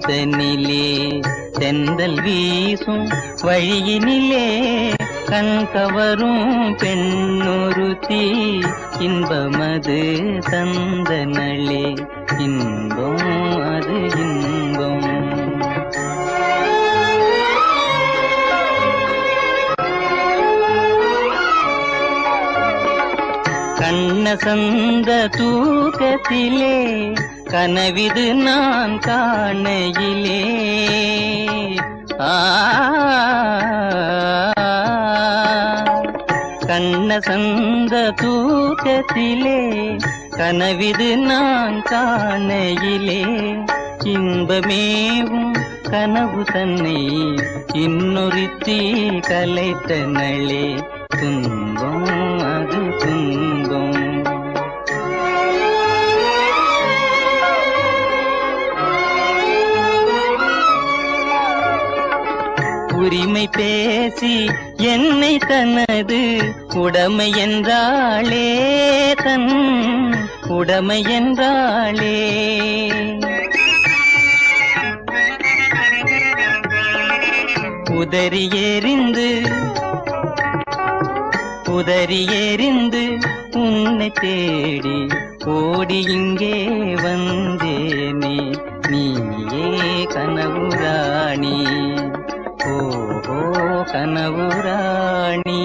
வாசனிலே தென்றல் வீசும் வழியினிலே கண் கவரும் பெண்ணொருத்தி இன்பமது தந்தனளே இன்பம் அது இன்பம். கண்ணசந்த தூக்கத்திலே கனவிது நான் காணையிலே கண்ணசந்த தூக்கத்திலே கனவிது நான் காணையிலே இன்பமேவும் கனவு தன்னை இன்னொருத்தி கலைத்தனளே துன்பம் அது துன்பம். உரிமை பேசி என்னை தனது உடைமை என்றாளே தன் உடைமை என்றாளே உதறி எறிந்து உன்னை தேடி ஓடி இங்கே வந்தேனே நீயே கனவுராணி ஓஹோ கனவுராணி.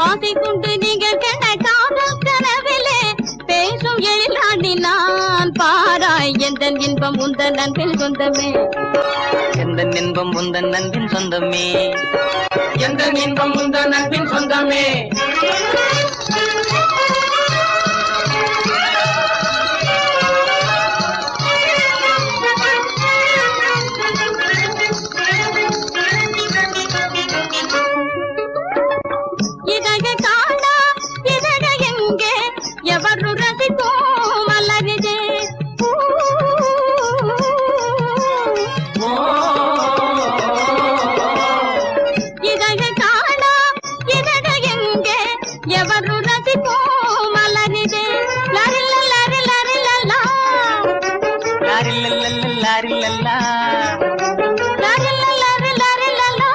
ஆசை கொண்டு நீங்கள் கண்ட காதல் கனவிலே பேசும் எழிலாண்டி நான் பாராய் எந்தன் இன்பம் உந்தன் அன்பின் சொந்தமே எந்தன் இன்பம் உந்தன் அன்பின் சொந்தமே எந்தன் இன்பம் உந்தன் அன்பின் சொந்தமே. இதழ காணா இதழ எங்கே எவரு ரசிப்போம் மலரிதே இதழ காணா இதழ எங்கே எவரு ரசிப்போம் மலரிதே லரில்ல லரி லரில்லா லாரில்லல்லா லாரில்லல்லா லரில்ல லரி லரில்லா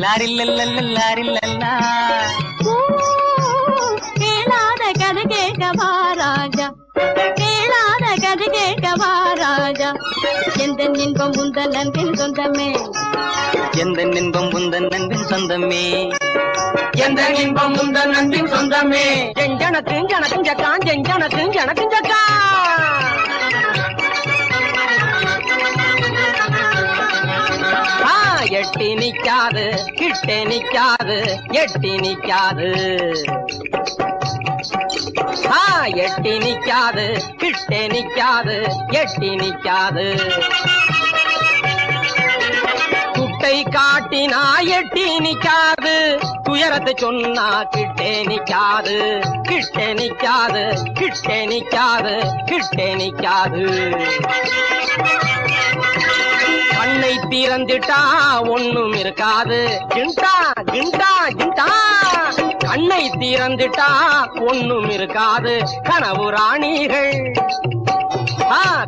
லாரில்லல்லா லாரில்லல்லா. கேளாத கதை கேட்கவா ராஜா கேளாத கதை கேட்கவா ராஜா எந்தன் இன்பம் உந்தன் அன்பின் சொந்தமே எந்தன் இன்பம் உந்தன் அன்பின் சொந்தமே எந்தன் இன்பம் உந்தன் அன்பின் சொந்தமே. ஜெஞ்சனக்கு ஜனக்கும் ஜக்கான் ஜெஞ்சனக்கு ஜனக்கும் ஜக்கா எட்டி நிக்காது கிட்டே நிக்காது எட்டி நிக்காது எட்டி நிக்காது கிட்டே நிக்காது எட்டி நிக்காது குட்டை காட்டினா எட்டி நிக்காது துயரத்தை சொன்னா கிட்டே நிக்காது கிட்டே நிக்காது கிட்டே நிக்காது கிட்டே நிக்காது. கண்ணை திறந்துட்டா ஒண்ணும் இருக்காது ஜிண்டா ஜிண்டா ஜிண்டா கண்ணை திறந்துட்டா ஒண்ணும் இருக்காது கனவு ராணிகள்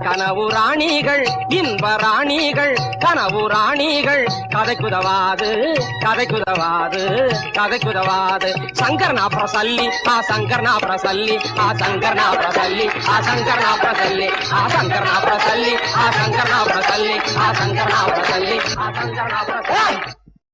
கனவு ராணிகள் இன்ப ராணிகள் கனவு ராணிகள் கதைக்குதவாது கதைக்குதவாது கதைக்குதவாது சங்கர்னா பிரசல்லி சங்கர்னா பிரசல்லி சங்கர்னா பிரசல்லி சங்கர்னா பிரசல்லி சங்கர்னா பிரசல்லி சங்கர்னா பிரசல்லி சங்கர்னா பிரசல்லி சங்கர்னா பிரசல்லி